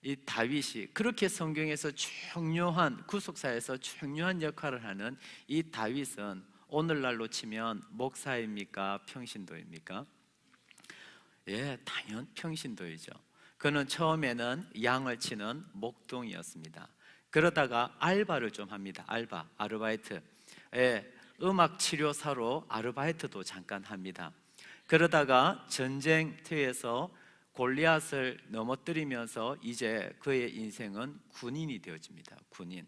이 다윗이 그렇게 성경에서 중요한 구속사에서 중요한 역할을 하는 이 다윗은 오늘날로 치면 목사입니까? 평신도입니까? 예, 당연 평신도이죠. 그는 처음에는 양을 치는 목동이었습니다. 그러다가 알바를 좀 합니다. 아르바이트. 예, 음악 치료사로 아르바이트도 잠깐 합니다. 그러다가 전쟁터에서 골리앗을 넘어뜨리면서 이제 그의 인생은 군인이 되어집니다. 군인.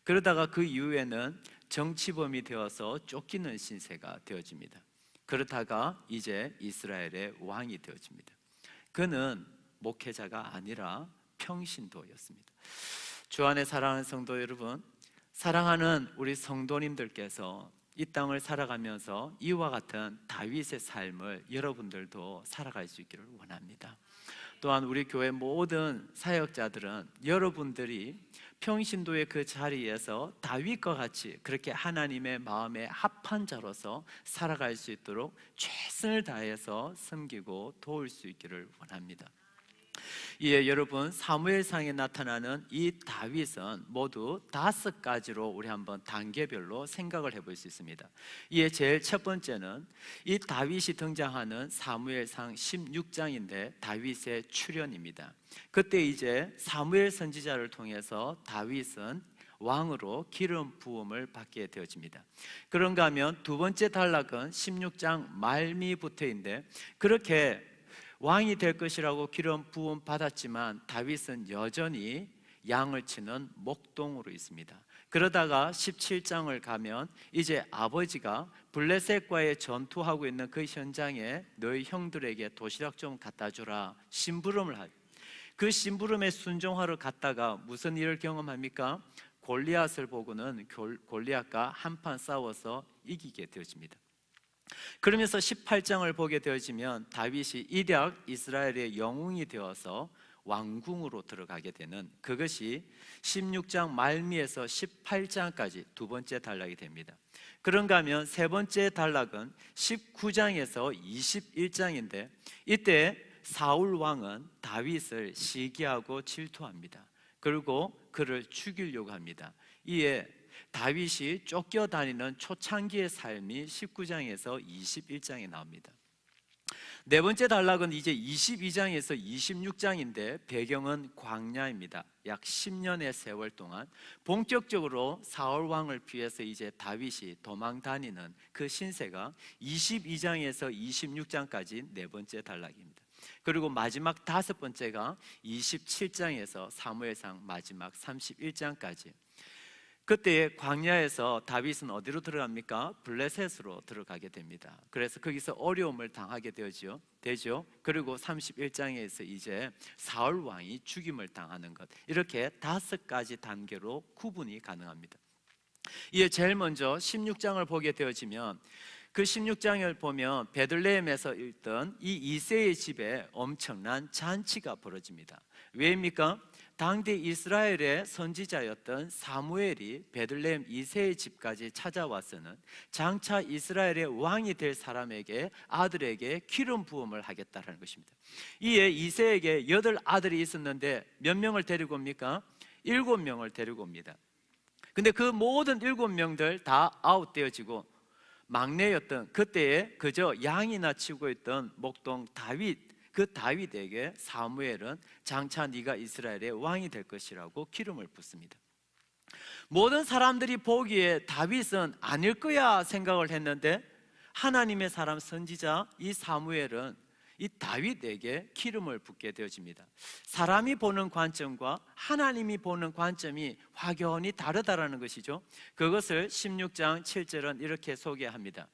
그러다가 그 이후에는 정치범이 되어서 쫓기는 신세가 되어집니다. 그러다가 이제 이스라엘의 왕이 되어집니다. 그는 목회자가 아니라 평신도였습니다. 주 안에 사랑하는 성도 여러분, 사랑하는 우리 성도님들께서 이 땅을 살아가면서 이와 같은 다윗의 삶을 여러분들도 살아갈 수 있기를 원합니다. 또한 우리 교회 모든 사역자들은 여러분들이 평신도의 그 자리에서 다윗과 같이 그렇게 하나님의 마음에 합한 자로서 살아갈 수 있도록 최선을 다해서 섬기고 도울 수 있기를 원합니다. 이에 여러분, 사무엘상에 나타나는 이 다윗은 모두 5가지로 우리 한번 단계별로 생각을 해볼 수 있습니다. 이에 제일 첫 번째는 이 다윗이 등장하는 사무엘상 16장인데 다윗의 출현입니다. 그때 이제 사무엘 선지자를 통해서 다윗은 왕으로 기름 부음을 받게 되어집니다. 그런가 하면 두 번째 단락은 16장 말미부터인데, 그렇게 왕이 될 것이라고 기름 부음 받았지만 다윗은 여전히 양을 치는 목동으로 있습니다. 그러다가 17장을 가면 이제 아버지가 블레셋과의 전투하고 있는 그 현장에 너희 형들에게 도시락 좀 갖다 주라 심부름을 하죠. 그 심부름에 순종하러 갔다가 무슨 일을 경험합니까? 골리앗을 보고는 골리앗과 한판 싸워서 이기게 되어집니다. 그러면서 18장을 보게 되어지면 다윗이 일약 이스라엘의 영웅이 되어서 왕궁으로 들어가게 되는, 그것이 16장 말미에서 18장까지 두 번째 단락이 됩니다. 그런가 하면 세 번째 단락은 19장에서 21장인데, 이때 사울 왕은 다윗을 시기하고 질투합니다. 그리고 그를 죽이려고 합니다. 이에 다윗이 쫓겨다니는 초창기의 삶이 19장에서 21장에 나옵니다. 네 번째 단락은 이제 22장에서 26장인데 배경은 광야입니다. 약 10년의 세월 동안 본격적으로 사울 왕을 피해서 이제 다윗이 도망 다니는 그 신세가 22장에서 26장까지 네 번째 단락입니다. 그리고 마지막 다섯 번째가 27장에서 사무엘상 마지막 31장까지. 그때 광야에서 다윗은 어디로 들어갑니까? 블레셋으로 들어가게 됩니다. 그래서 거기서 어려움을 당하게 되죠. 그리고 31장에서 이제 사울 왕이 죽임을 당하는 것, 이렇게 5가지 단계로 구분이 가능합니다. 이에 제일 먼저 16장을 보게 되어지면, 그 16장을 보면 베들레헴에서 있던 이 이새의 집에 엄청난 잔치가 벌어집니다. 왜입니까? 당대 이스라엘의 선지자였던 사무엘이 베들레헴 이새의 집까지 찾아와서는 장차 이스라엘의 왕이 될 사람에게, 아들에게 기름 부음을 하겠다는 것입니다. 이에 이새에게 8아들이 있었는데 몇 명을 데리고 옵니까? 7명을 데리고 옵니다. 근데 그 모든 7명들 다 아웃되어지고 막내였던, 그때에 그저 양이나 치고 있던 목동 다윗, 그 다윗에게 사무엘은 장차 네가 이스라엘의 왕이 될 것이라고 기름을 붓습니다. 모든 사람들이 보기에 다윗은 아닐 거야 생각을 했는데, 하나님의 사람 선지자 이 사무엘은 이 다윗에게 기름을 붓게 되어집니다. 사람이 보는 관점과 하나님이 보는 관점이 확연히 다르다라는 것이죠. 그것을 16장 7절은 이렇게 소개합니다.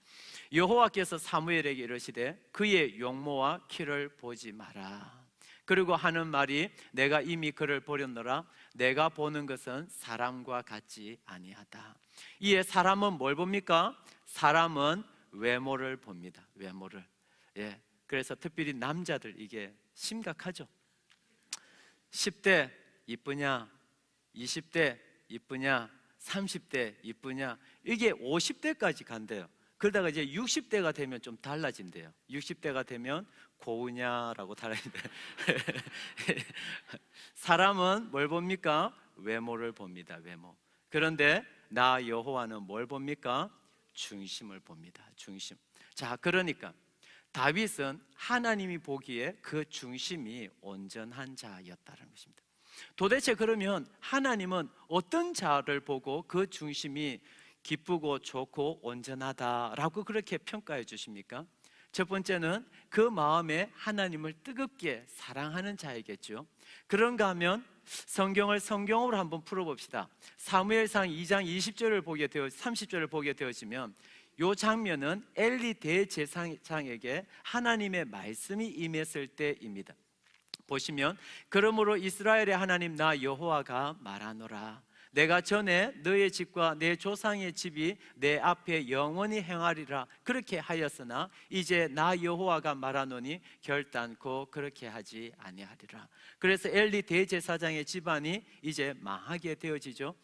여호와께서 사무엘에게 이르시되 그의 용모와 키를 보지 마라. 그리고 하는 말이 내가 이미 그를 보렸노라. 내가 보는 것은 사람과 같지 아니하다. 이에 사람은 뭘 봅니까? 사람은 외모를 봅니다. 외모를. 예. 그래서 특별히 남자들 이게 심각하죠. 10대 이쁘냐, 20대 이쁘냐, 30대 이쁘냐, 이게 50대까지 간대요. 그러다가 이제 60대가 되면 좀 달라진대요. 60대가 되면 고우냐라고 달라진대요. 사람은 뭘 봅니까? 외모를 봅니다. 외모. 그런데 나 여호와는 뭘 봅니까? 중심을 봅니다. 중심. 자, 그러니까 다윗은 하나님이 보기에 그 중심이 온전한 자였다는 것입니다. 도대체 그러면 하나님은 어떤 자를 보고 그 중심이 기쁘고 좋고 온전하다라고 그렇게 평가해 주십니까? 첫 번째는 그 마음에 하나님을 뜨겁게 사랑하는 자이겠죠. 그런가 하면 성경을 성경으로 한번 풀어봅시다. 사무엘상 2장 20절을 보게 되어 30절을 보게 되어지면 이 장면은 엘리 대제사장에게 하나님의 말씀이 임했을 때입니다. 보시면 그러므로 이스라엘의 하나님 나 여호와가 말하노라 내가 전에 너의 집과 내 조상의 집이 내 앞에 영원히 행하리라 그렇게 하였으나 이제 나 여호와가 말하노니 결단코 그렇게 하지 아니하리라. 그래서 엘리 대제사장의 집안이 이제 망하게 되어지죠.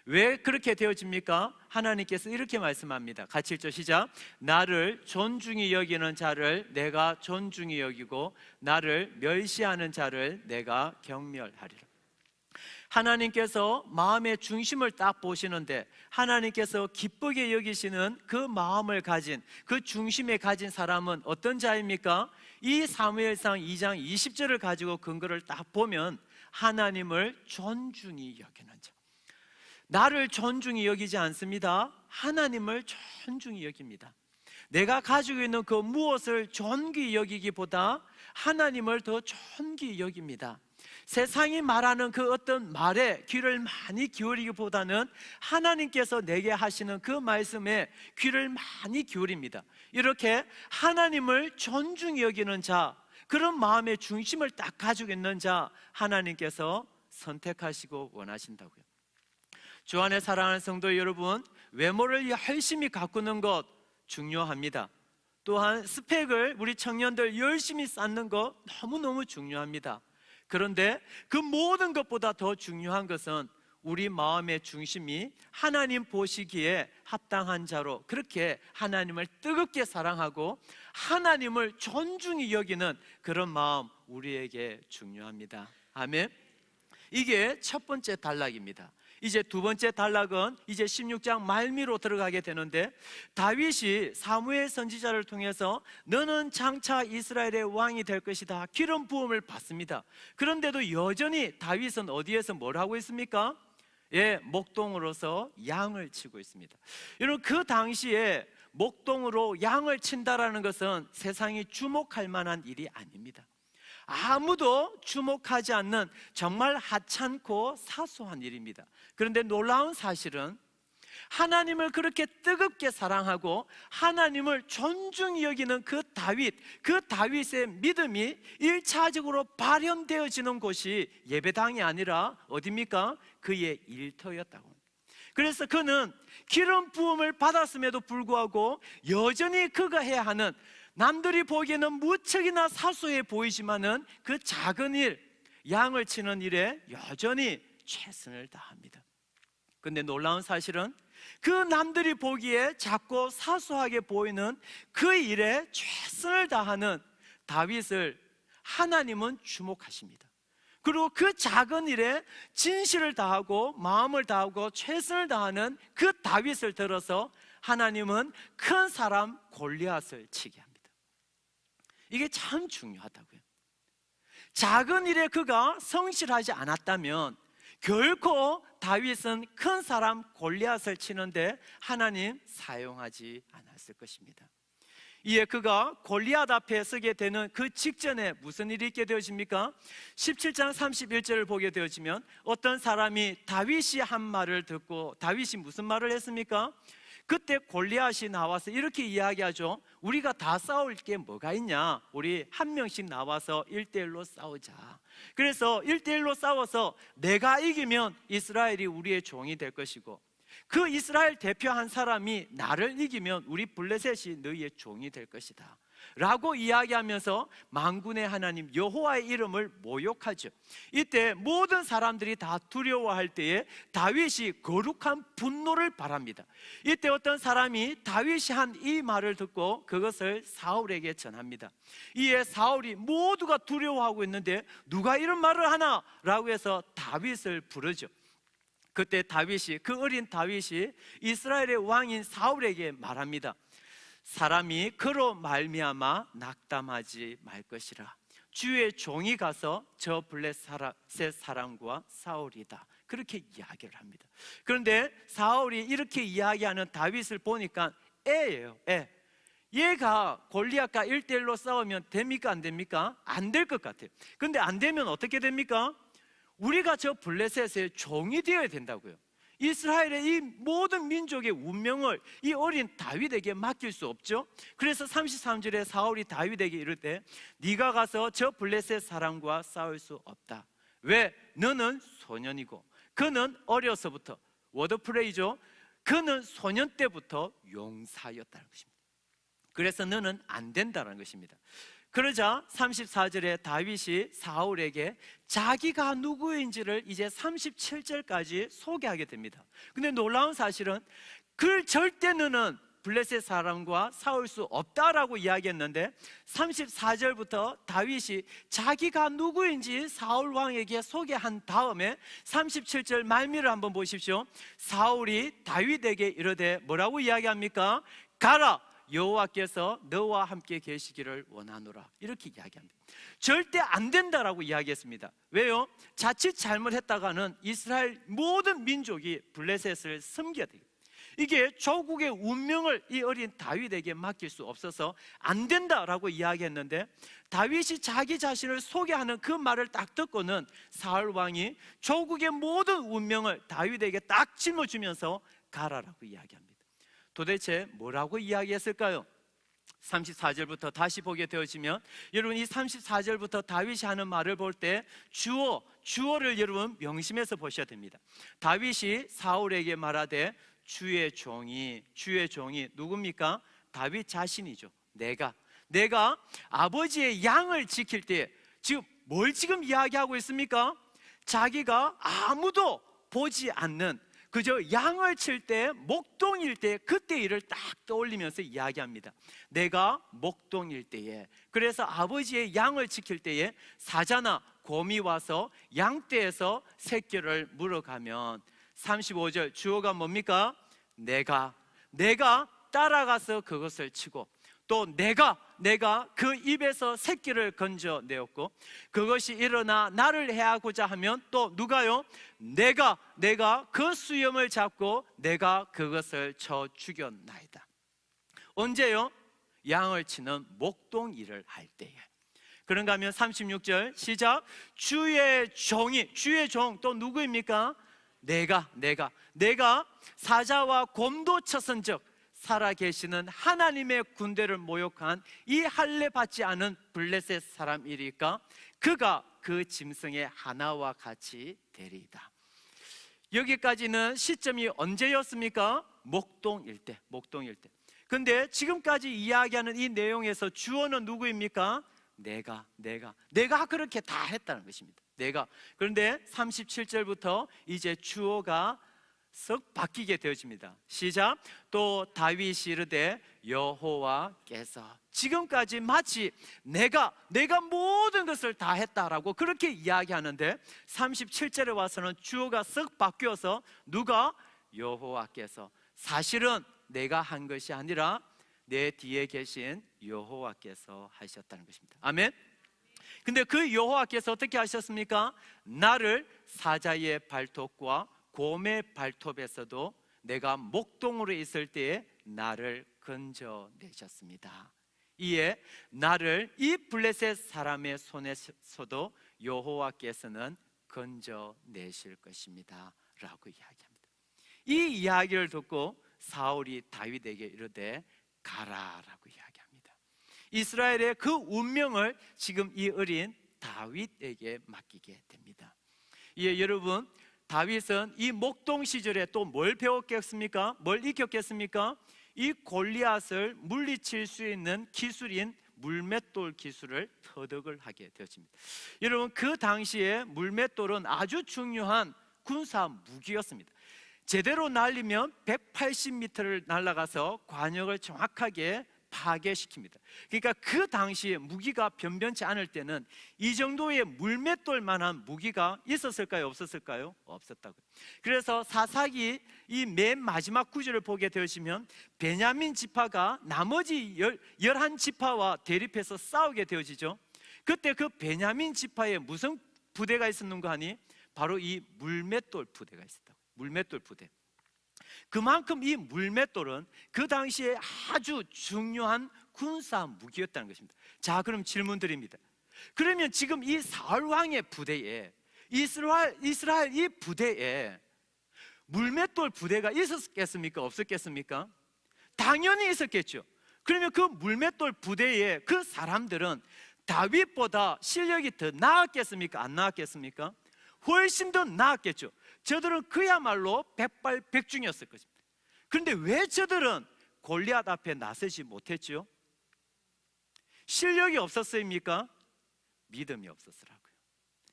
왜 그렇게 되어집니까? 하나님께서 이렇게 말씀합니다. 같이 읽죠. 시작. 나를 존중히 여기는 자를 내가 존중히 여기고 나를 멸시하는 자를 내가 경멸하리라. 하나님께서 마음의 중심을 딱 보시는데 하나님께서 기쁘게 여기시는 그 마음을 가진 그 중심에 가진 사람은 어떤 자입니까? 이 사무엘상 2장 20절을 가지고 근거를 딱 보면 하나님을 존중히 여기는 자. 나를 존중히 여기지 않습니다. 하나님을 존중히 여깁니다. 내가 가지고 있는 그 무엇을 존귀히 여기기보다 하나님을 더 존귀히 여깁니다. 세상이 말하는 그 어떤 말에 귀를 많이 기울이기보다는 하나님께서 내게 하시는 그 말씀에 귀를 많이 기울입니다. 이렇게 하나님을 존중히 여기는 자, 그런 마음의 중심을 딱 가지고 있는 자 하나님께서 선택하시고 원하신다고요. 주 안에 사랑하는 성도 여러분, 외모를 열심히 가꾸는 것 중요합니다. 또한 스펙을 우리 청년들 열심히 쌓는 것 너무너무 중요합니다. 그런데 그 모든 것보다 더 중요한 것은 우리 마음의 중심이 하나님 보시기에 합당한 자로 그렇게 하나님을 뜨겁게 사랑하고 하나님을 존중히 여기는 그런 마음 우리에게 중요합니다. 아멘. 이게 첫 번째 단락입니다. 이제 두 번째 단락은 이제 16장 말미로 들어가게 되는데 다윗이 사무엘 선지자를 통해서 너는 장차 이스라엘의 왕이 될 것이다 기름 부음을 받습니다. 그런데도 여전히 다윗은 어디에서 뭘 하고 있습니까? 예, 목동으로서 양을 치고 있습니다. 여러분 그 당시에 목동으로 양을 친다라는 것은 세상이 주목할 만한 일이 아닙니다. 아무도 주목하지 않는 정말 하찮고 사소한 일입니다. 그런데 놀라운 사실은 하나님을 그렇게 뜨겁게 사랑하고 하나님을 존중히 여기는 그 다윗의 믿음이 1차적으로 발현되어지는 곳이 예배당이 아니라 어디입니까? 그의 일터였다고. 그래서 그는 기름 부음을 받았음에도 불구하고 여전히 그가 해야 하는 남들이 보기에는 무척이나 사소해 보이지만은 그 작은 일, 양을 치는 일에 여전히 최선을 다합니다. 그런데 놀라운 사실은 그 남들이 보기에 작고 사소하게 보이는 그 일에 최선을 다하는 다윗을 하나님은 주목하십니다. 그리고 그 작은 일에 진실을 다하고 마음을 다하고 최선을 다하는 그 다윗을 들어서 하나님은 큰 사람 골리앗을 치게 합니다. 이게 참 중요하다고요. 작은 일에 그가 성실하지 않았다면 결코 다윗은 큰 사람 골리앗을 치는데 하나님 사용하지 않았을 것입니다. 이에 그가 골리앗 앞에 서게 되는 그 직전에 무슨 일이 있게 되어집니까? 17장 31절을 보게 되어지면 어떤 사람이 다윗이 한 말을 듣고 다윗이 무슨 말을 했습니까? 그때 골리앗이 나와서 이렇게 이야기하죠. 우리가 다 싸울 게 뭐가 있냐? 우리 한 명씩 나와서 1대1로 싸우자. 그래서 1대1로 싸워서 내가 이기면 이스라엘이 우리의 종이 될 것이고 그 이스라엘 대표 한 사람이 나를 이기면 우리 블레셋이 너희의 종이 될 것이다. 라고 이야기하면서 만군의 하나님 여호와의 이름을 모욕하죠. 이때 모든 사람들이 다 두려워할 때에 다윗이 거룩한 분노를 발합니다. 이때 어떤 사람이 다윗이 한 이 말을 듣고 그것을 사울에게 전합니다. 이에 사울이 모두가 두려워하고 있는데 누가 이런 말을 하나? 라고 해서 다윗을 부르죠. 그때 다윗이, 그 어린 다윗이 이스라엘의 왕인 사울에게 말합니다. 사람이 그로 말미암아 낙담하지 말 것이라. 주의 종이 가서 저 블레셋 사람과 싸우리다. 그렇게 이야기를 합니다. 그런데 사울이 이렇게 이야기하는 다윗을 보니까 애예요, 애. 얘가 골리앗과 1대1로 싸우면 됩니까? 안 됩니까? 안 될 것 같아요. 그런데 안 되면 어떻게 됩니까? 우리가 저 블레셋의 종이 되어야 된다고요. 이스라엘의 이 모든 민족의 운명을 이 어린 다윗에게 맡길 수 없죠. 그래서 33절에 사울이 다윗에게 이르되 네가 가서 저 블레셋 사람과 싸울 수 없다. 왜? 너는 소년이고 그는 어려서부터, 워드플레이죠, 그는 소년 때부터 용사였다는 것입니다. 그래서 너는 안 된다는 것입니다. 그러자 34절에 다윗이 사울에게 자기가 누구인지를 이제 37절까지 소개하게 됩니다. 근데 놀라운 사실은 그 절대 너는 블레셋 사람과 싸울 수 없다라고 이야기했는데 34절부터 다윗이 자기가 누구인지 사울 왕에게 소개한 다음에 37절 말미를 한번 보십시오. 사울이 다윗에게 이르되 뭐라고 이야기합니까? 가라, 여호와께서 너와 함께 계시기를 원하노라. 이렇게 이야기합니다. 절대 안 된다라고 이야기했습니다. 왜요? 자칫 잘못했다가는 이스라엘 모든 민족이 블레셋을 섬겨야 돼요. 이게 조국의 운명을 이 어린 다윗에게 맡길 수 없어서 안 된다라고 이야기했는데 다윗이 자기 자신을 소개하는 그 말을 딱 듣고는 사울 왕이 조국의 모든 운명을 다윗에게 딱 짊어주면서 가라라고 이야기합니다. 도대체 뭐라고 이야기했을까요? 34절부터 다시 보게 되어지면 여러분 이 34절부터 다윗이 하는 말을 볼 때 주어를 여러분 명심해서 보셔야 됩니다. 다윗이 사울에게 말하되 주의 종이 누굽니까? 다윗 자신이죠. 내가 아버지의 양을 지킬 때 지금 뭘 지금 이야기하고 있습니까? 자기가 아무도 보지 않는 그저 양을 칠 때 목동일 때 그때 일을 딱 떠올리면서 이야기합니다. 내가 목동일 때에, 그래서 아버지의 양을 지킬 때에 사자나 곰이 와서 양떼에서 새끼를 물어가면 35절 주어가 뭡니까? 내가 따라가서 그것을 치고 또 내가 그 입에서 새끼를 건져내었고 그것이 일어나 나를 해하고자 하면 또 누가요? 내가 그 수염을 잡고 내가 그것을 쳐 죽였나이다. 언제요? 양을 치는 목동일을 할 때에. 그런가 하면 36절 시작. 주의 종 또 누구입니까? 내가 사자와 곰도 쳐선 즉 살아계시는 하나님의 군대를 모욕한 이 할례 받지 않은 블레셋 사람이리까 그가 그 짐승의 하나와 같이 되리이다. 여기까지는 시점이 언제였습니까? 목동일 때. 근데 지금까지 이야기하는 이 내용에서 주어는 누구입니까? 내가 그렇게 다 했다는 것입니다. 그런데 37절부터 이제 주어가 썩 바뀌게 되어집니다. 시작. 또 다윗이 이르되 여호와께서, 지금까지 마치 내가 모든 것을 다 했다라고 그렇게 이야기하는데 37절에 와서는 주어가 썩 바뀌어서 누가? 여호와께서. 사실은 내가 한 것이 아니라 내 뒤에 계신 여호와께서 하셨다는 것입니다. 아멘. 근데 그 여호와께서 어떻게 하셨습니까? 나를 사자의 발톱과 곰의 발톱에서도 내가 목동으로 있을 때에 나를 건져내셨습니다. 이에 나를 이 블레셋 사람의 손에서도 여호와께서는 건져내실 것입니다 라고 이야기합니다. 이 이야기를 듣고 사울이 다윗에게 이르되 가라라고 이야기합니다. 이스라엘의 그 운명을 지금 이 어린 다윗에게 맡기게 됩니다. 예, 여러분, 다윗은 이 목동 시절에 또 뭘 배웠겠습니까? 뭘 익혔겠습니까? 이 골리앗을 물리칠 수 있는 기술인 물맷돌 기술을 터득을 하게 되었습니다. 여러분, 그 당시에 물맷돌은 아주 중요한 군사 무기였습니다. 제대로 날리면 180m를 날아가서 관역을 정확하게 파괴시킵니다. 그러니까 그 당시에 무기가 변변치 않을 때는 이 정도의 물맷돌만한 무기가 있었을까요? 없었을까요? 없었다고요. 그래서 사사기 이 맨 마지막 구절을 보게 되시면 베냐민 지파가 나머지 11지파와 대립해서 싸우게 되어지죠. 그때 그 베냐민 지파에 무슨 부대가 있었는가 하니 바로 이 물맷돌 부대가 있었다고. 물맷돌 부대. 그만큼 이 물맷돌은 그 당시에 아주 중요한 군사 무기였다는 것입니다. 자, 그럼 질문 드립니다. 그러면 지금 이 사울 왕의 부대에, 이스라엘 이 부대에 물맷돌 부대가 있었겠습니까? 없었겠습니까? 당연히 있었겠죠. 그러면 그 물맷돌 부대에 그 사람들은 다윗보다 실력이 더 나았겠습니까? 안 나았겠습니까? 훨씬 더 나았겠죠. 저들은 그야말로 백발백중이었을 것입니다. 그런데 왜 저들은 골리앗 앞에 나서지 못했죠? 실력이 없었습니까? 믿음이 없었으라고요.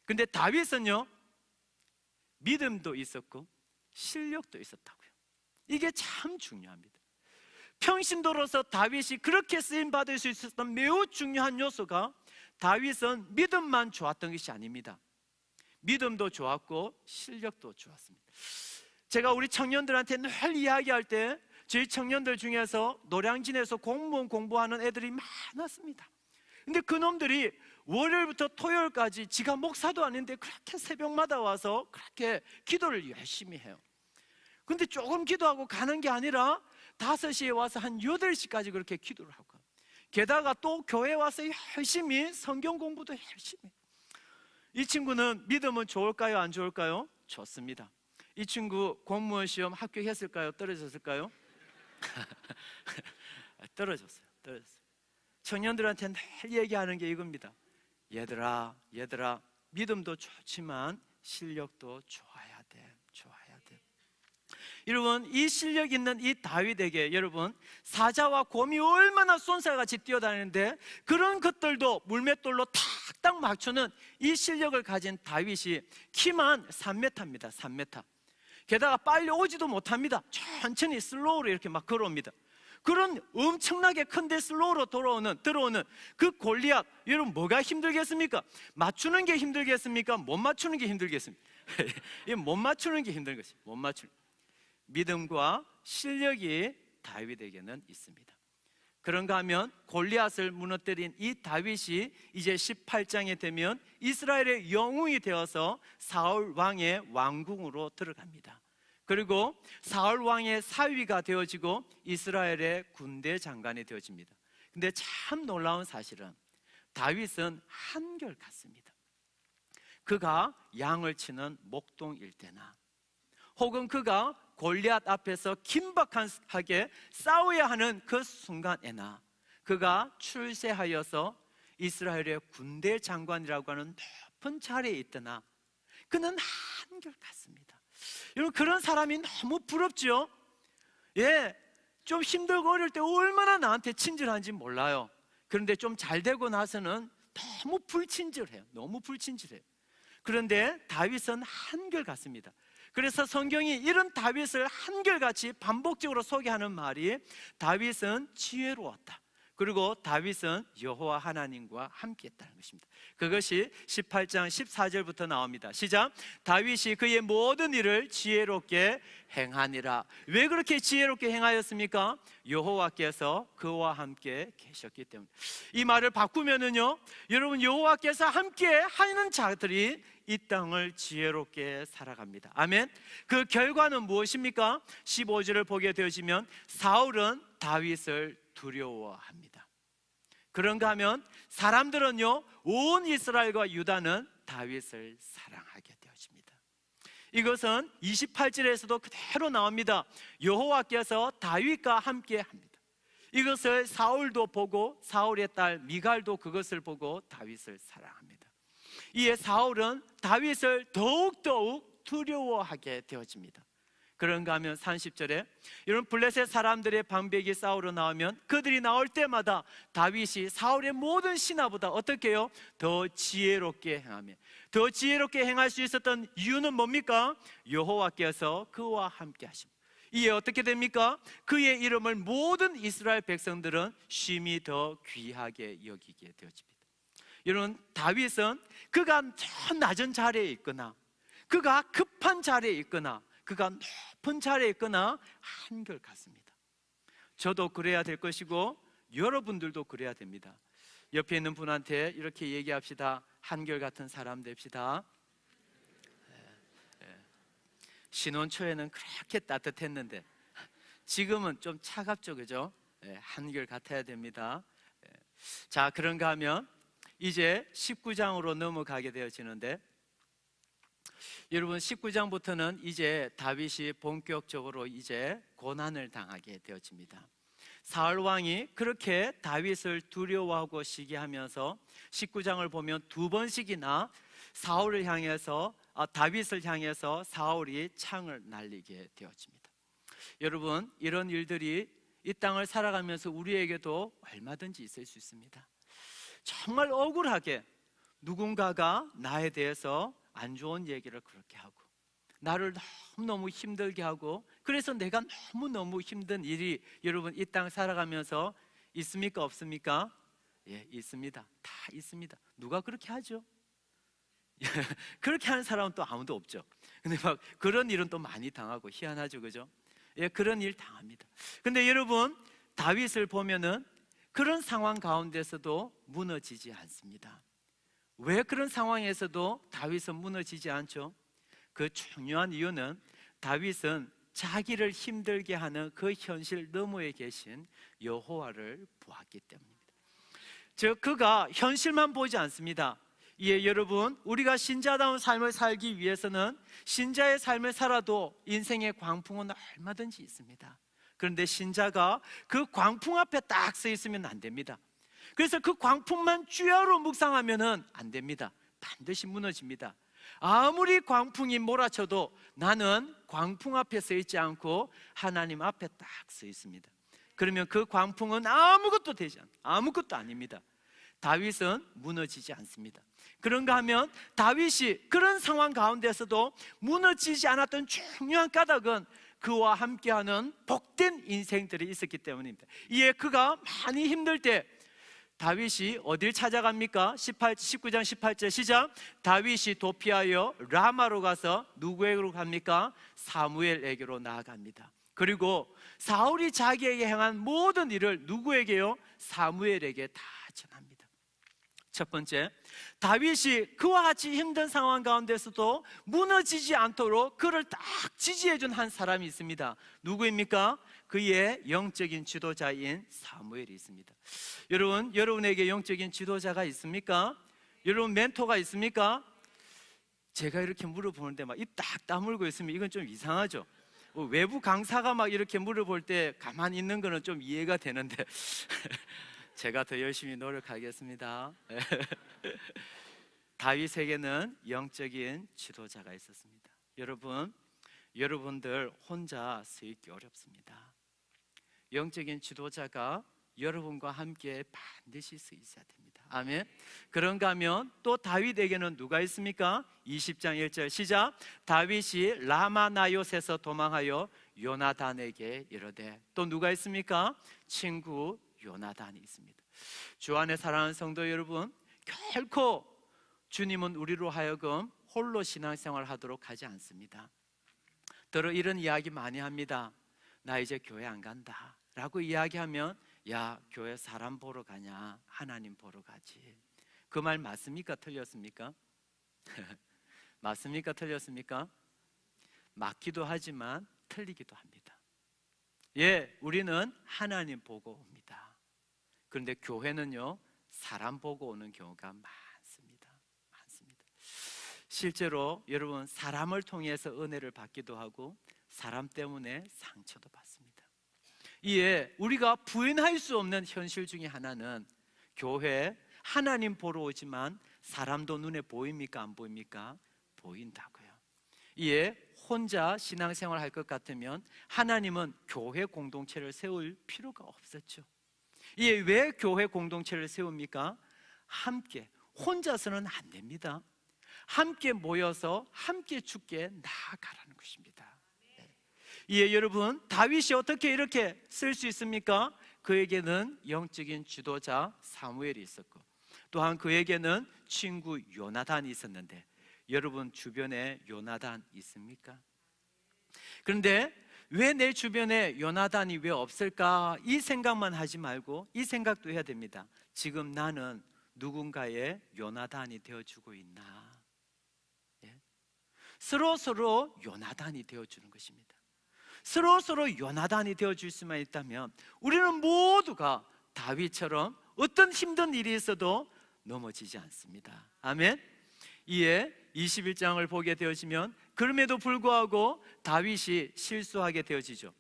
근데 다윗은요, 믿음도 있었고 실력도 있었다고요. 이게 참 중요합니다. 평신도로서 다윗이 그렇게 쓰임받을 수 있었던 매우 중요한 요소가, 다윗은 믿음만 좋았던 것이 아닙니다. 믿음도 좋았고 실력도 좋았습니다. 제가 우리 청년들한테 늘 이야기할 때 저희 청년들 중에서 노량진에서 공무원 공부하는 애들이 많았습니다. 근데 그놈들이 월요일부터 토요일까지 지가 목사도 아닌데 그렇게 새벽마다 와서 그렇게 기도를 열심히 해요. 근데 조금 기도하고 가는 게 아니라 5시에 와서 한 8시까지 그렇게 기도를 하고, 게다가 또 교회 와서 열심히 성경 공부도 열심히 해요. 이 친구는 믿음은 좋을까요? 안 좋을까요? 좋습니다. 이 친구 공무원 시험 합격했을까요? 떨어졌을까요? 떨어졌어요. 청년들한테 늘 얘기하는 게 이겁니다. 얘들아, 믿음도 좋지만 실력도 좋아야 돼. 여러분, 이 실력 있는 이 다윗에게 여러분, 사자와 곰이 얼마나 쏜살같이 뛰어다니는데 그런 것들도 물맷돌로 탁탁 맞추는 이 실력을 가진 다윗이 키만 3m입니다. 3m. 게다가 빨리 오지도 못합니다. 천천히 슬로우로 이렇게 막 걸어옵니다. 그런 엄청나게 큰데 슬로우로 들어오는 그 골리앗, 여러분 뭐가 힘들겠습니까? 맞추는 게 힘들겠습니까? 못 맞추는 게 힘들겠습니까? 못 맞추는 게 힘든 것이, 못 맞추는. 믿음과 실력이 다윗에게는 있습니다. 그런가 하면 골리앗을 무너뜨린 이 다윗이 이제 18장에 되면 이스라엘의 영웅이 되어서 사울 왕의 왕궁으로 들어갑니다. 그리고 사울 왕의 사위가 되어지고 이스라엘의 군대 장관이 되어집니다. 근데 참 놀라운 사실은 다윗은 한결같습니다. 그가 양을 치는 목동일 때나, 혹은 그가 골리앗 앞에서 긴박하게 싸워야 하는 그 순간에나, 그가 출세하여서 이스라엘의 군대 장관이라고 하는 높은 자리에 있더나 그는 한결같습니다. 여러분, 그런 사람이 너무 부럽죠? 예, 좀 힘들고 어릴 때 얼마나 나한테 친절한지 몰라요. 그런데 좀 잘 되고 나서는 너무 불친절해요. 그런데 다윗은 한결같습니다. 그래서 성경이 이런 다윗을 한결같이 반복적으로 소개하는 말이, 다윗은 지혜로웠다. 그리고 다윗은 여호와 하나님과 함께했다는 것입니다. 그것이 18장 14절부터 나옵니다. 시작. 다윗이 그의 모든 일을 지혜롭게 행하니라. 왜 그렇게 지혜롭게 행하였습니까? 여호와께서 그와 함께 계셨기 때문에. 이 말을 바꾸면은요, 여러분, 여호와께서 함께 하는 자들이 이 땅을 지혜롭게 살아갑니다. 아멘. 그 결과는 무엇입니까? 15절을 보게 되시면 사울은 다윗을 두려워합니다. 그런가 하면 사람들은요, 온 이스라엘과 유다는 다윗을 사랑하게 되어집니다. 이것은 28절에서도 그대로 나옵니다. 여호와께서 다윗과 함께 합니다. 이것을 사울도 보고 사울의 딸 미갈도 그것을 보고 다윗을 사랑합니다. 이에 사울은 다윗을 더욱 두려워하게 되어집니다. 그런가 하면 30절에 이런 블레셋 사람들의 방백이 싸우러 나오면 그들이 나올 때마다 다윗이 사울의 모든 신하보다 어떻게 해요? 더 지혜롭게 행하며, 더 지혜롭게 행할 수 있었던 이유는 뭡니까? 여호와께서 그와 함께 하십니다. 이에 어떻게 됩니까? 그의 이름을 모든 이스라엘 백성들은 심히 더 귀하게 여기게 되어집니다. 여러분, 다윗은 그가 저 낮은 자리에 있거나, 그가 급한 자리에 있거나, 그가 높은 자리에 있거나 한결같습니다. 저도 그래야 될 것이고 여러분들도 그래야 됩니다. 옆에 있는 분한테 이렇게 얘기합시다. 한결같은 사람 됩시다. 신혼 초에는 그렇게 따뜻했는데 지금은 좀 차갑죠, 그죠? 한결 같아야 됩니다. 자, 그런가 하면 이제 19장으로 넘어가게 되어지는데, 여러분 19장부터는 이제 다윗이 본격적으로 이제 고난을 당하게 되어집니다. 사울 왕이 그렇게 다윗을 두려워하고 시기하면서 19장을 보면 두 번씩이나 사울을 향해서 다윗을 향해서 사울이 창을 날리게 되어집니다. 여러분, 이런 일들이 이 땅을 살아가면서 우리에게도 얼마든지 있을 수 있습니다. 정말 억울하게 누군가가 나에 대해서 안 좋은 얘기를 그렇게 하고, 나를 너무너무 힘들게 하고, 그래서 내가 너무너무 힘든 일이 여러분 이 땅 살아가면서 있습니까? 없습니까? 예, 있습니다. 다 있습니다. 누가 그렇게 하죠? 그렇게 하는 사람은 또 아무도 없죠. 근데 막 그런 일은 또 많이 당하고 희한하죠, 그죠? 예, 그런 일 당합니다. 근데 여러분, 다윗을 보면은 그런 상황 가운데서도 무너지지 않습니다. 왜 그런 상황에서도 다윗은 무너지지 않죠? 그 중요한 이유는 다윗은 자기를 힘들게 하는 그 현실 너머에 계신 여호와를 보았기 때문입니다. 즉, 그가 현실만 보지 않습니다. 예, 여러분, 우리가 신자다운 삶을 살기 위해서는 신자의 삶을 살아도 인생의 광풍은 얼마든지 있습니다. 그런데 신자가 그 광풍 앞에 딱 서 있으면 안 됩니다. 그래서 그 광풍만 쥐어로 묵상하면 안 됩니다. 반드시 무너집니다. 아무리 광풍이 몰아쳐도 나는 광풍 앞에 서 있지 않고 하나님 앞에 딱 서 있습니다. 그러면 그 광풍은 아무것도 되지 않아요. 아무것도 아닙니다. 다윗은 무너지지 않습니다. 그런가 하면 다윗이 그런 상황 가운데서도 무너지지 않았던 중요한 까닭은 그와 함께하는 복된 인생들이 있었기 때문입니다. 이에 그가 많이 힘들 때 다윗이 어딜 찾아갑니까? 19장 18절 시작. 다윗이 도피하여 라마로 가서 누구에게로 갑니까? 사무엘에게로 나아갑니다. 그리고 사울이 자기에게 행한 모든 일을 누구에게요? 사무엘에게 다 전합니다. 첫 번째, 다윗이 그와 같이 힘든 상황 가운데서도 무너지지 않도록 그를 딱 지지해준 한 사람이 있습니다. 누구입니까? 그의 영적인 지도자인 사무엘이 있습니다. 여러분, 여러분에게 영적인 지도자가 있습니까? 여러분, 멘토가 있습니까? 제가 이렇게 물어보는데 막 입 딱 다물고 있으면 이건 좀 이상하죠? 외부 강사가 막 이렇게 물어볼 때 가만히 있는 거는 좀 이해가 되는데 제가 더 열심히 노력하겠습니다. 다윗에게는 영적인 지도자가 있었습니다. 여러분들 혼자 서 있기 어렵습니다. 영적인 지도자가 여러분과 함께 반드시 서 있어야 됩니다. 아멘. 그런가 하면 또 다윗에게는 누가 있습니까? 20장 1절 시작. 다윗이 라마나요스에서 도망하여 요나단에게 이르되, 또 누가 있습니까? 친구 요나단이 있습니다. 주 안에 사랑하는 성도 여러분, 결코 주님은 우리로 하여금 홀로 신앙생활 하도록 하지 않습니다. 더러 이런 이야기 많이 합니다. 나 이제 교회 안 간다 라고 이야기하면, 야, 교회 사람 보러 가냐? 하나님 보러 가지. 그 말 맞습니까? 틀렸습니까? 맞습니까? 틀렸습니까? 맞기도 하지만 틀리기도 합니다. 예, 우리는 하나님 보고 옵니다. 그런데 교회는요, 사람 보고 오는 경우가 많습니다. 실제로 여러분, 사람을 통해서 은혜를 받기도 하고 사람 때문에 상처도 받습니다. 이에 우리가 부인할 수 없는 현실 중에 하나는 교회 하나님 보러 오지만 사람도 눈에 보입니까? 안 보입니까? 보인다고요. 이에 혼자 신앙생활을 할 것 같으면 하나님은 교회 공동체를 세울 필요가 없었죠. 이게 왜 교회 공동체를 세웁니까? 함께, 혼자서는 안 됩니다. 함께 모여서 함께 주께 나아가라는 것입니다. 예, 여러분, 다윗이 어떻게 이렇게 쓸 수 있습니까? 그에게는 영적인 지도자 사무엘이 있었고, 또한 그에게는 친구 요나단이 있었는데, 여러분 주변에 요나단 있습니까? 그런데 왜 내 주변에 요나단이 왜 없을까? 이 생각만 하지 말고 이 생각도 해야 됩니다. 지금 나는 누군가의 요나단이 되어주고 있나? 예? 서로 요나단이 되어주는 것입니다. 서로 요나단이 되어줄 수만 있다면 우리는 모두가 다윗처럼 어떤 힘든 일이 있어도 넘어지지 않습니다. 아멘. 이에 21장을 보게 되어지면 그럼에도 불구하고 다윗이 실수하게 되어지죠.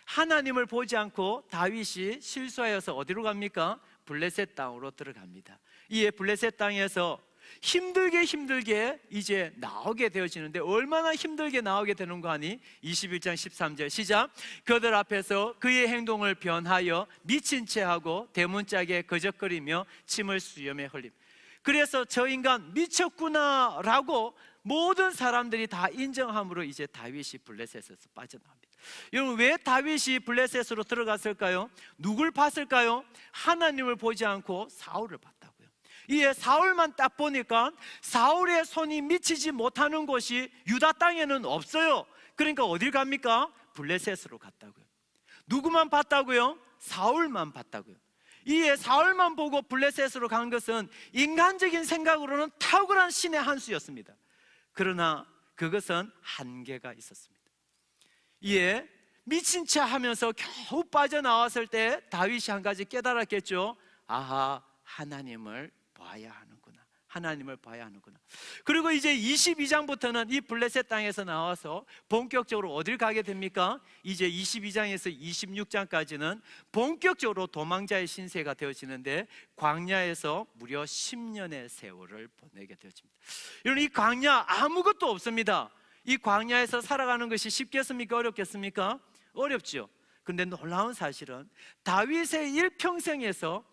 하나님을 보지 않고 다윗이 실수하여서 어디로 갑니까? 블레셋 땅으로 들어갑니다. 이에 블레셋 땅에서 힘들게 이제 나오게 되어지는데, 얼마나 힘들게 나오게 되는 거 아니? 21장 13절 시작. 그들 앞에서 그의 행동을 변하여 미친 채 하고 대문짝에 거적거리며 침을 수염에 흘림. 그래서 저 인간 미쳤구나 라고 모든 사람들이 다 인정함으로 이제 다윗이 블레셋에서 빠져나옵니다. 여러분, 왜 다윗이 블레셋으로 들어갔을까요? 누굴 봤을까요? 하나님을 보지 않고 사울을 봤다고요. 이에 사울만 딱 보니까 사울의 손이 미치지 못하는 곳이 유다 땅에는 없어요. 그러니까 어딜 갑니까? 블레셋으로 갔다고요. 누구만 봤다고요? 사울만 봤다고요. 이에 사울만 보고 블레셋으로 간 것은 인간적인 생각으로는 탁월한 신의 한 수였습니다. 그러나 그것은 한계가 있었습니다. 이에 미친 체 하면서 겨우 빠져나왔을 때 다윗이 한 가지 깨달았겠죠. 아하, 하나님을 봐야 하는구나. 하나님을 봐야 하는구나. 그리고 이제 22장부터는 이 블레셋 땅에서 나와서 본격적으로 어딜 가게 됩니까? 이제 22장에서 26장까지는 본격적으로 도망자의 신세가 되어지는데, 광야에서 무려 10년의 세월을 보내게 되어집니다. 여러분, 이 광야 아무것도 없습니다. 이 광야에서 살아가는 것이 쉽겠습니까? 어렵겠습니까? 어렵죠. 근데 놀라운 사실은 다윗의 일평생에서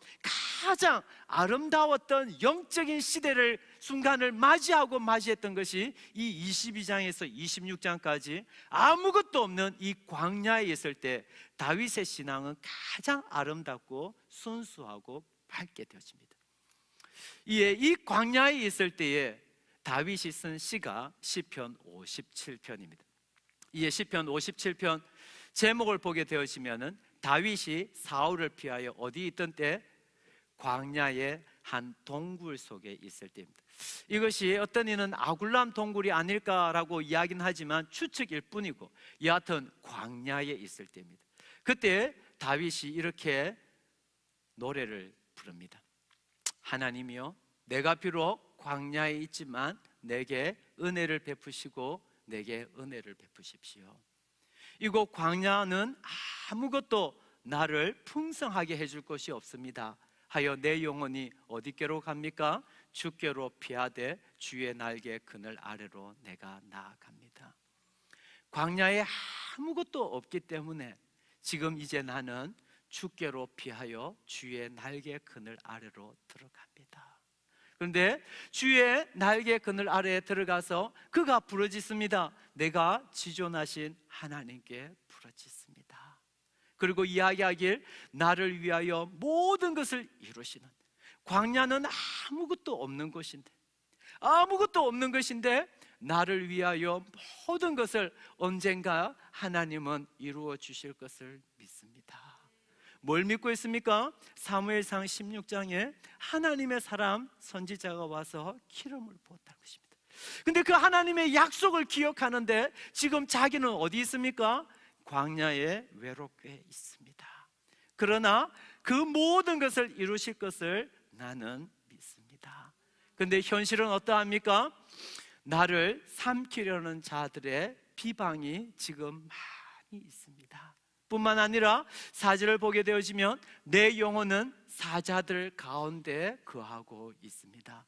가장 아름다웠던 영적인 시대를, 순간을 맞이했던 것이 이 22장에서 26장까지 아무것도 없는 이 광야에 있을 때 다윗의 신앙은 가장 아름답고 순수하고 밝게 되어집니다. 이에 이 광야에 있을 때에 다윗이 쓴 시가 시편 57편입니다. 이에 시편 57편 제목을 보게 되어지면은 다윗이 사울을 피하여 어디 있던 때? 광야의 한 동굴 속에 있을 때입니다. 이것이 어떤 이는 아굴람 동굴이 아닐까라고 이야기는 하지만 추측일 뿐이고, 여하튼 광야에 있을 때입니다. 그때 다윗이 이렇게 노래를 부릅니다. 하나님이여, 내가 비록 광야에 있지만 내게 은혜를 베푸시고 내게 은혜를 베푸십시오. 이곳 광야는 아무것도 나를 풍성하게 해줄 것이 없습니다 하여 내 영혼이 어디께로 갑니까? 주께로 피하되 주의 날개 그늘 아래로 내가 나아갑니다. 광야에 아무것도 없기 때문에 지금 이제 나는 주께로 피하여 주의 날개 그늘 아래로 들어갑니다. 그런데 주의 날개 그늘 아래에 들어가서 그가 부르짖습니다. 내가 지존하신 하나님께 부르짖습니다. 그리고 이야기하길, 나를 위하여 모든 것을 이루시는, 광야는 아무것도 없는 것인데 나를 위하여 모든 것을 언젠가 하나님은 이루어 주실 것을 믿습니다. 뭘 믿고 있습니까? 사무엘상 16장에 하나님의 사람 선지자가 와서 기름을 부었다는 것입니다. 근데 그 하나님의 약속을 기억하는데 지금 자기는 어디 있습니까? 광야에 외롭게 있습니다. 그러나 그 모든 것을 이루실 것을 나는 믿습니다. 근데 현실은 어떠합니까? 나를 삼키려는 자들의 비방이 지금 많이 있습니다. 뿐만 아니라 4절을 보게 되어지면 내 영혼은 사자들 가운데 거하고 있습니다.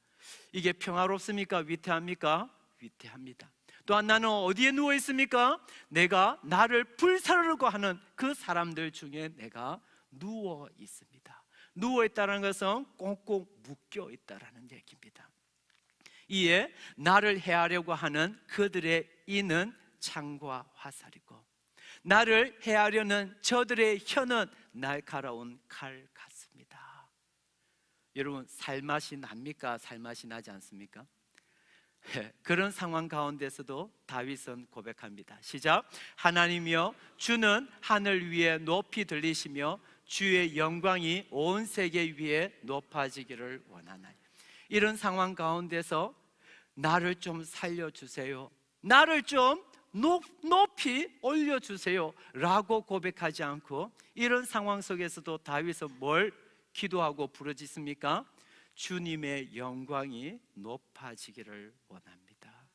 이게 평화롭습니까? 위태합니까? 위태합니다. 또한 나는 어디에 누워 있습니까? 내가 나를 불사르려고 하는 그 사람들 중에 내가 누워 있습니다. 누워 있다는 것은 꽁꽁 묶여 있다라는 얘기입니다. 이에 나를 해하려고 하는 그들의 이는 창과 화살이고 나를 해하려는 저들의 혀는 날카로운 칼 같습니다. 여러분, 살맛이 납니까? 살맛이 나지 않습니까? 그런 상황 가운데서도 다윗은 고백합니다. 시작. 하나님이여, 주는 하늘 위에 높이 들리시며 주의 영광이 온 세계 위에 높아지기를 원하나니. 이런 상황 가운데서 나를 좀 살려주세요, 나를 좀 높이 올려주세요 라고 고백하지 않고 이런 상황 속에서도 다윗은 뭘 기도하고 부르짖습니까? 주님의 영광이 높아지기를 원합니다.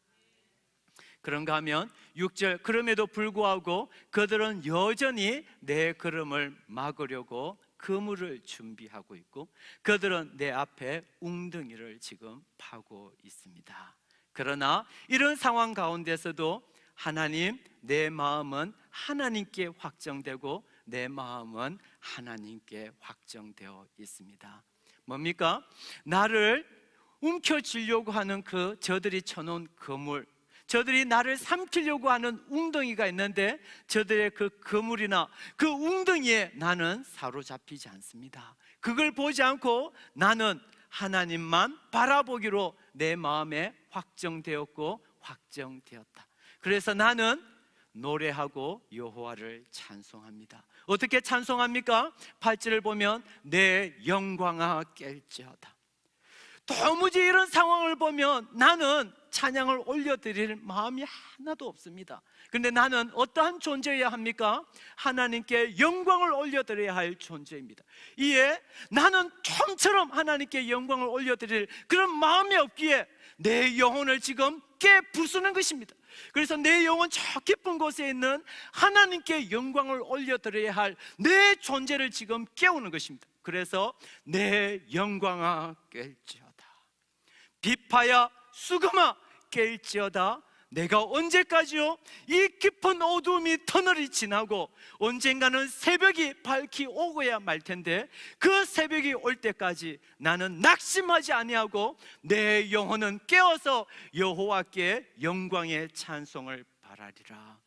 그런가 하면 6절, 그럼에도 불구하고 그들은 여전히 내 걸음을 막으려고 그물을 준비하고 있고 그들은 내 앞에 웅덩이를 지금 파고 있습니다. 그러나 이런 상황 가운데서도 하나님, 내 마음은 하나님께 확정되고 내 마음은 하나님께 확정되어 있습니다. 뭡니까? 나를 움켜쥐려고 하는 그 저들이 쳐놓은 그물, 저들이 나를 삼키려고 하는 웅덩이가 있는데 저들의 그 그물이나 그 웅덩이에 나는 사로잡히지 않습니다. 그걸 보지 않고 나는 하나님만 바라보기로 내 마음에 확정되었고 확정되었다. 그래서 나는 노래하고 여호와를 찬송합니다. 어떻게 찬송합니까? 8절을 보면 내 영광아 깰지어다. 도무지 이런 상황을 보면 나는 찬양을 올려드릴 마음이 하나도 없습니다. 그런데 나는 어떠한 존재여야 합니까? 하나님께 영광을 올려드려야 할 존재입니다. 이에 나는 좀처럼 하나님께 영광을 올려드릴 그런 마음이 없기에 내 영혼을 지금 깨부수는 것입니다. 그래서 내 영혼 저 깊은 곳에 있는 하나님께 영광을 올려드려야 할 내 존재를 지금 깨우는 것입니다. 그래서 내 영광아 깰지어다, 비파야 수금아 깰지어다. 내가 언제까지요? 이 깊은 어두움이 터널이 지나고 언젠가는 새벽이 밝히 오고야 말 텐데 그 새벽이 올 때까지 나는 낙심하지 아니하고 내 영혼은 깨어서 여호와께 영광의 찬송을 바라리라.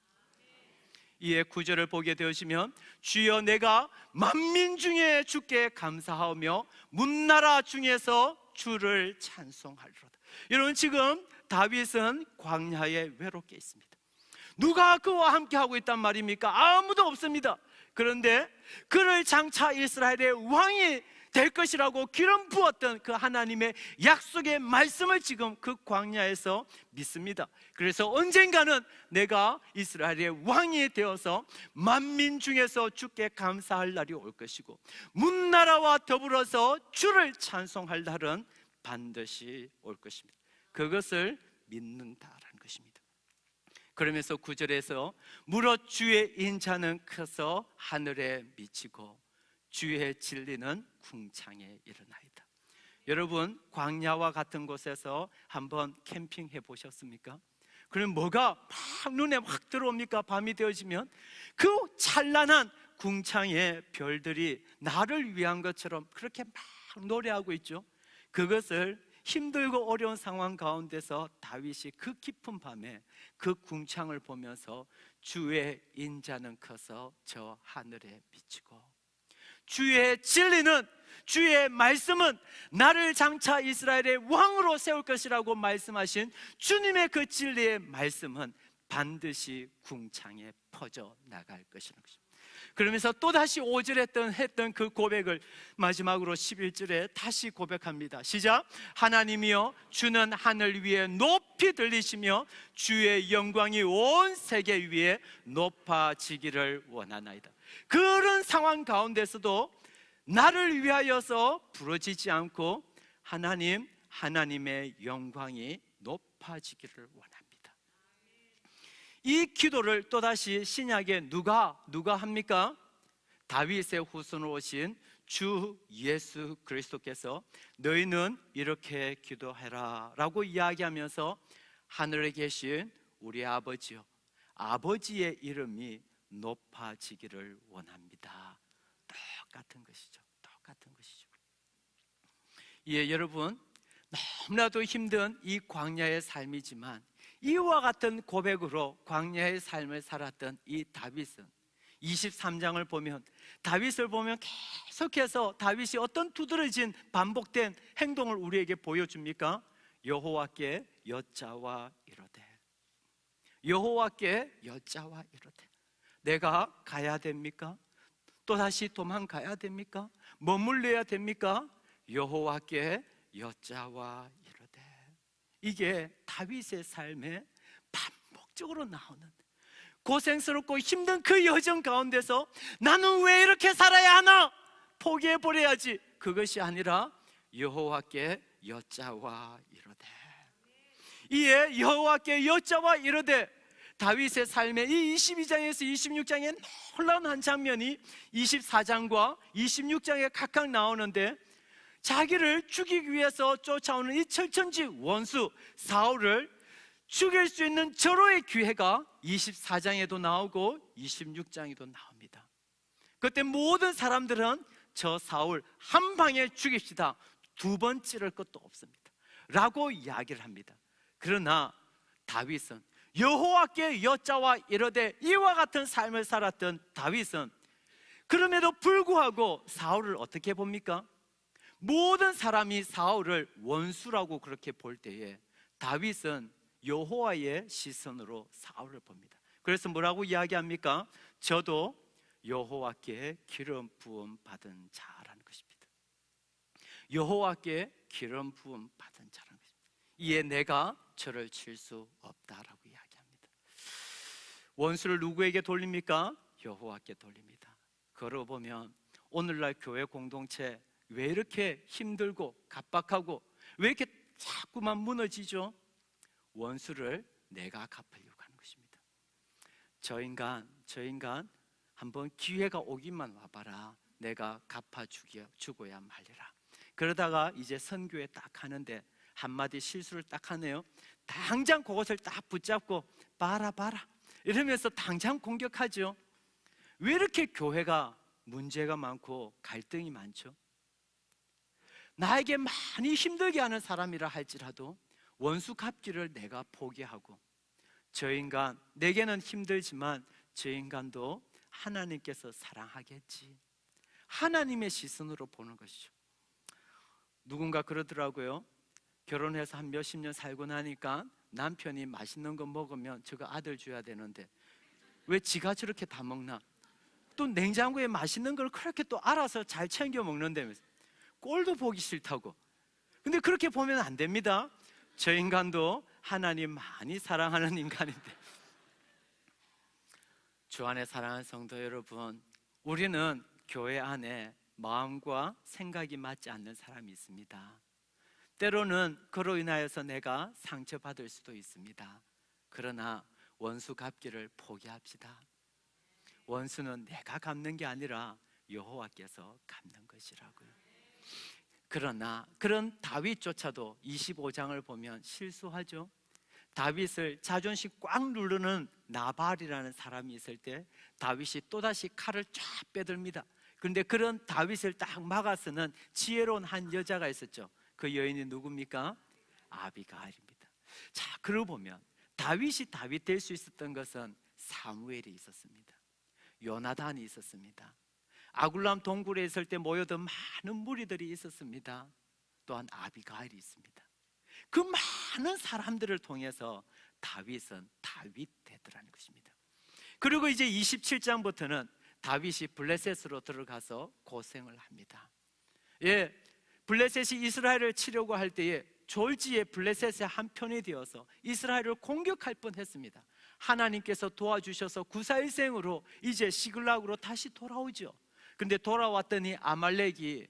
이에 9절을 보게 되시면 주여, 내가 만민 중에 주께 감사하며 문나라 중에서 주를 찬송하리로다. 여러분, 지금 다윗은 광야에 외롭게 있습니다. 누가 그와 함께 하고 있단 말입니까? 아무도 없습니다. 그런데 그를 장차 이스라엘의 왕이 될 것이라고 기름 부었던 그 하나님의 약속의 말씀을 지금 그 광야에서 믿습니다. 그래서 언젠가는 내가 이스라엘의 왕이 되어서 만민 중에서 주께 감사할 날이 올 것이고 문나라와 더불어서 주를 찬송할 날은 반드시 올 것입니다. 그것을 믿는다라는 것입니다. 그러면서 9절에서 무릇 주의 인자는 커서 하늘에 미치고 주의 진리는 궁창에 이르나이다. 여러분, 광야와 같은 곳에서 한번 캠핑해 보셨습니까? 그럼 뭐가 막 눈에 확 들어옵니까? 밤이 되어지면 그 찬란한 궁창의 별들이 나를 위한 것처럼 그렇게 막 노래하고 있죠. 그것을 힘들고 어려운 상황 가운데서 다윗이 그 깊은 밤에 그 궁창을 보면서 주의 인자는 커서 저 하늘에 미치고 주의 진리는, 주의 말씀은 나를 장차 이스라엘의 왕으로 세울 것이라고 말씀하신 주님의 그 진리의 말씀은 반드시 궁창에 퍼져 나갈 것이라는 것입니다. 그러면서 또다시 5절에 했던 그 고백을 마지막으로 11절에 다시 고백합니다. 시작. 하나님이여, 주는 하늘 위에 높이 들리시며 주의 영광이 온 세계 위에 높아지기를 원하나이다. 그런 상황 가운데서도 나를 위하여서 부러지지 않고 하나님, 하나님의 영광이 높아지기를 원합니다. 이 기도를 또다시 신약에 누가 합니까? 다윗의 후손으로 오신 주 예수 그리스도께서 너희는 이렇게 기도해라 라고 이야기하면서 하늘에 계신 우리 아버지요, 아버지의 이름이 높아지기를 원합니다. 똑같은 것이죠. 똑같은 것이죠. 예, 여러분, 너무나도 힘든 이 광야의 삶이지만 이와 같은 고백으로 광야의 삶을 살았던 이 다윗은 23장을 보면, 다윗을 보면 계속해서 다윗이 어떤 두드러진 반복된 행동을 우리에게 보여줍니까? 여호와께 여짜와 이르되, 여호와께 여짜와 이르되. 내가 가야 됩니까? 또다시 도망가야 됩니까? 머물러야 됩니까? 여호와께 여짜와 이르되. 이게 다윗의 삶에 반복적으로 나오는, 고생스럽고 힘든 그 여정 가운데서 나는 왜 이렇게 살아야 하나? 포기해버려야지. 그것이 아니라 여호와께 여짜와 이르되. 이에 여호와께 여짜와 이르되, 다윗의 삶의 이 22장에서 26장의 놀라운 한 장면이 24장과 26장에 각각 나오는데, 자기를 죽이기 위해서 쫓아오는 이 철천지 원수 사울을 죽일 수 있는 절호의 기회가 24장에도 나오고 26장에도 나옵니다. 그때 모든 사람들은 저 사울 한 방에 죽입시다, 두 번 찌를 것도 없습니다 라고 이야기를 합니다. 그러나 다윗은 여호와께 여짜와 이르되, 이와 같은 삶을 살았던 다윗은 그럼에도 불구하고 사울을 어떻게 봅니까? 모든 사람이 사울을 원수라고 그렇게 볼 때에 다윗은 여호와의 시선으로 사울을 봅니다. 그래서 뭐라고 이야기합니까? 저도 여호와께 기름 부음 받은 자라는 것입니다. 여호와께 기름 부음 받은 자라는 것입니다. 이에 내가 저를 칠 수 없다라고 이야기합니다. 원수를 누구에게 돌립니까? 여호와께 돌립니다. 걸어보면 오늘날 교회 공동체 왜 이렇게 힘들고 각박하고 왜 이렇게 자꾸만 무너지죠? 원수를 내가 갚으려고 하는 것입니다. 저 인간 한번 기회가 오기만 와봐라, 내가 갚아 죽어야 말리라. 그러다가 이제 선교에 딱 하는데 한마디 실수를 딱 하네요. 당장 그것을 딱 붙잡고 봐라 이러면서 당장 공격하죠. 왜 이렇게 교회가 문제가 많고 갈등이 많죠? 나에게 많이 힘들게 하는 사람이라 할지라도 원수 갚기를 내가 포기하고, 저 인간 내게는 힘들지만 저 인간도 하나님께서 사랑하겠지, 하나님의 시선으로 보는 것이죠. 누군가 그러더라고요. 결혼해서 한 몇십 년 살고 나니까 남편이 맛있는 거 먹으면 저거 아들 줘야 되는데 왜 지가 저렇게 다 먹나? 또 냉장고에 맛있는 걸 그렇게 또 알아서 잘 챙겨 먹는다면서 꼴도 보기 싫다고. 근데 그렇게 보면 안 됩니다. 저 인간도 하나님 많이 사랑하는 인간인데. 주 안에 사랑하는 성도 여러분, 우리는 교회 안에 마음과 생각이 맞지 않는 사람이 있습니다. 때로는 그로 인하여서 내가 상처받을 수도 있습니다. 그러나 원수 갚기를 포기합시다. 원수는 내가 갚는 게 아니라 여호와께서 갚는 것이라고요. 그러나 그런 다윗조차도 25장을 보면 실수하죠. 다윗을 자존심 꽉 누르는 나발이라는 사람이 있을 때 다윗이 또다시 칼을 쫙 빼듭니다. 그런데 그런 다윗을 딱 막아서는 지혜로운 한 여자가 있었죠. 그 여인이 누굽니까? 아비가일입니다. 자, 그러고 보면 다윗이 다윗 될 수 있었던 것은 사무엘이 있었습니다. 요나단이 있었습니다. 아굴람 동굴에 있을 때 모여든 많은 무리들이 있었습니다. 또한 아비가일이 있습니다. 그 많은 사람들을 통해서 다윗은 다윗 되더라는 것입니다. 그리고 이제 27장부터는 다윗이 블레셋으로 들어가서 고생을 합니다. 예, 블레셋이 이스라엘을 치려고 할 때에 졸지에 블레셋의 한 편이 되어서 이스라엘을 공격할 뻔했습니다. 하나님께서 도와주셔서 구사일생으로 이제 시글락으로 다시 돌아오죠. 근데 돌아왔더니 아말렉이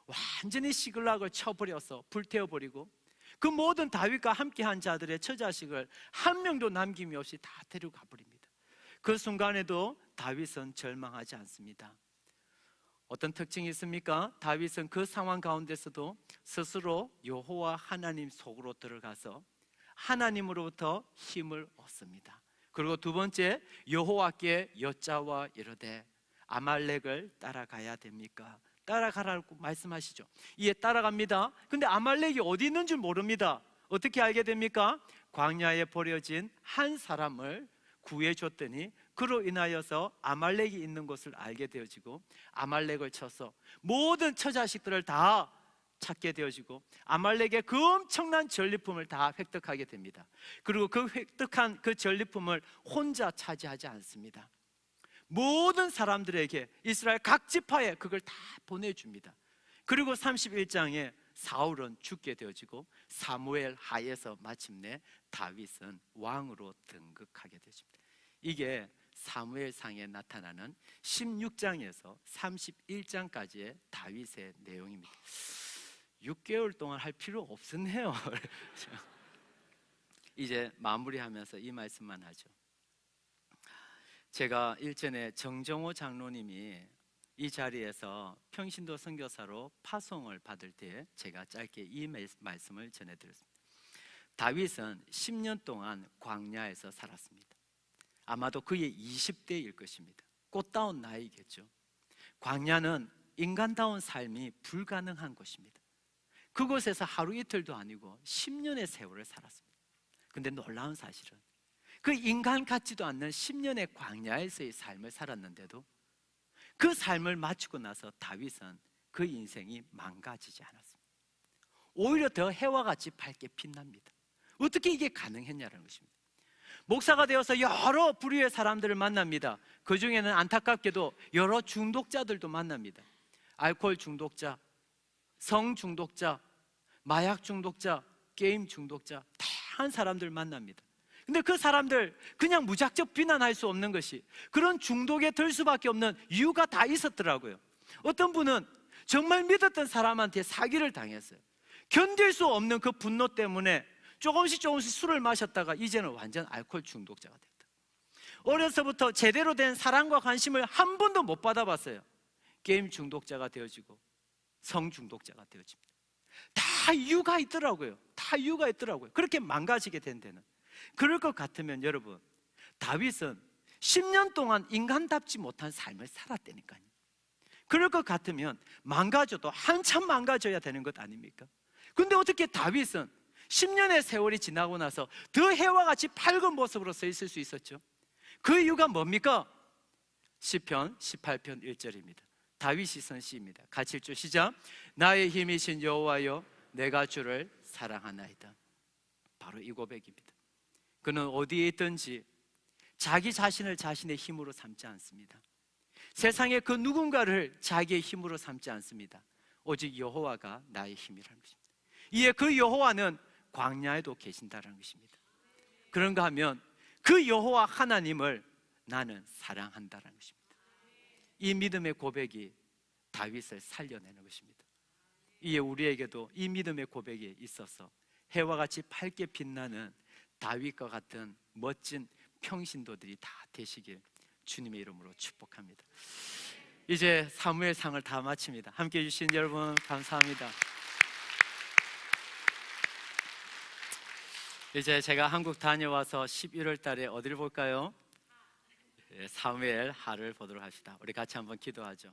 완전히 시글락을 쳐버려서 불태워버리고 그 모든 다윗과 함께한 자들의 처자식을 한 명도 남김이 없이 다 데려가 버립니다. 그 순간에도 다윗은 절망하지 않습니다. 어떤 특징이 있습니까? 다윗은 그 상황 가운데서도 스스로 여호와 하나님 속으로 들어가서 하나님으로부터 힘을 얻습니다. 그리고 두 번째, 여호와께 여짜와 이르되 아말렉을 따라가야 됩니까? 따라가라고 말씀하시죠. 이에 따라갑니다. 근데 아말렉이 어디 있는 줄 모릅니다. 어떻게 알게 됩니까? 광야에 버려진 한 사람을 구해줬더니 그로 인하여서 아말렉이 있는 곳을 알게 되어지고 아말렉을 쳐서 모든 처자식들을 다 찾게 되어지고 아말렉의 그 엄청난 전리품을 다 획득하게 됩니다. 그리고 그 획득한 그 전리품을 혼자 차지하지 않습니다. 모든 사람들에게 이스라엘 각 지파에 그걸 다 보내줍니다. 그리고 31장에 사울은 죽게 되어지고 사무엘 하에서 마침내 다윗은 왕으로 등극하게 되십니다. 이게 사무엘상에 나타나는 16장에서 31장까지의 다윗의 내용입니다. 6개월 동안 할 필요 없었네요. 이제 마무리하면서 이 말씀만 하죠. 제가 일전에 정정호 장로님이 이 자리에서 평신도 선교사로 파송을 받을 때 제가 짧게 이 말씀을 전해드렸습니다. 다윗은 10년 동안 광야에서 살았습니다. 아마도 그의 20대일 것입니다. 꽃다운 나이겠죠. 광야는 인간다운 삶이 불가능한 곳입니다. 그곳에서 하루 이틀도 아니고 10년의 세월을 살았습니다. 근데 놀라운 사실은 그 인간 같지도 않는 10년의 광야에서의 삶을 살았는데도 그 삶을 마치고 나서 다윗은 그 인생이 망가지지 않았습니다. 오히려 더 해와 같이 밝게 빛납니다. 어떻게 이게 가능했냐는 것입니다. 목사가 되어서 여러 부류의 사람들을 만납니다. 그 중에는 안타깝게도 여러 중독자들도 만납니다. 알코올 중독자, 성 중독자, 마약 중독자, 게임 중독자, 다양한 사람들 만납니다. 근데 그 사람들 그냥 무작정 비난할 수 없는 것이 그런 중독에 들 수밖에 없는 이유가 다 있었더라고요. 어떤 분은 정말 믿었던 사람한테 사기를 당했어요. 견딜 수 없는 그 분노 때문에 조금씩 술을 마셨다가 이제는 완전 알코올 중독자가 됐다. 어려서부터 제대로 된 사랑과 관심을 한 번도 못 받아봤어요. 게임 중독자가 되어지고 성 중독자가 되어집니다. 다 이유가 있더라고요. 그렇게 망가지게 된 데는. 그럴 것 같으면 여러분, 다윗은 10년 동안 인간답지 못한 삶을 살았다니까요. 그럴 것 같으면 망가져도 한참 망가져야 되는 것 아닙니까? 근데 어떻게 다윗은 10년의 세월이 지나고 나서 더 해와 같이 밝은 모습으로 서 있을 수 있었죠? 그 이유가 뭡니까? 시편 18편 1절입니다. 다윗이 쓴 시입니다. 같이 읽죠. 시작. 나의 힘이신 여호와여, 내가 주를 사랑하나이다. 바로 이 고백입니다. 그는 어디에 있든지 자기 자신을 자신의 힘으로 삼지 않습니다. 세상의 그 누군가를 자기의 힘으로 삼지 않습니다. 오직 여호와가 나의 힘이라는 것입니다. 이에 그 여호와는 광야에도 계신다는 것입니다. 그런가 하면 그 여호와 하나님을 나는 사랑한다는 것입니다. 이 믿음의 고백이 다윗을 살려내는 것입니다. 이에 우리에게도 이 믿음의 고백이 있어서 해와 같이 밝게 빛나는 다윗과 같은 멋진 평신도들이 다 되시길 주님의 이름으로 축복합니다. 이제 사무엘상을 다 마칩니다. 함께 해주신 여러분 감사합니다. 이제 제가 한국 다녀와서 11월 달에 어디를 볼까요? 사무엘 하를 보도록 합시다. 우리 같이 한번 기도하죠.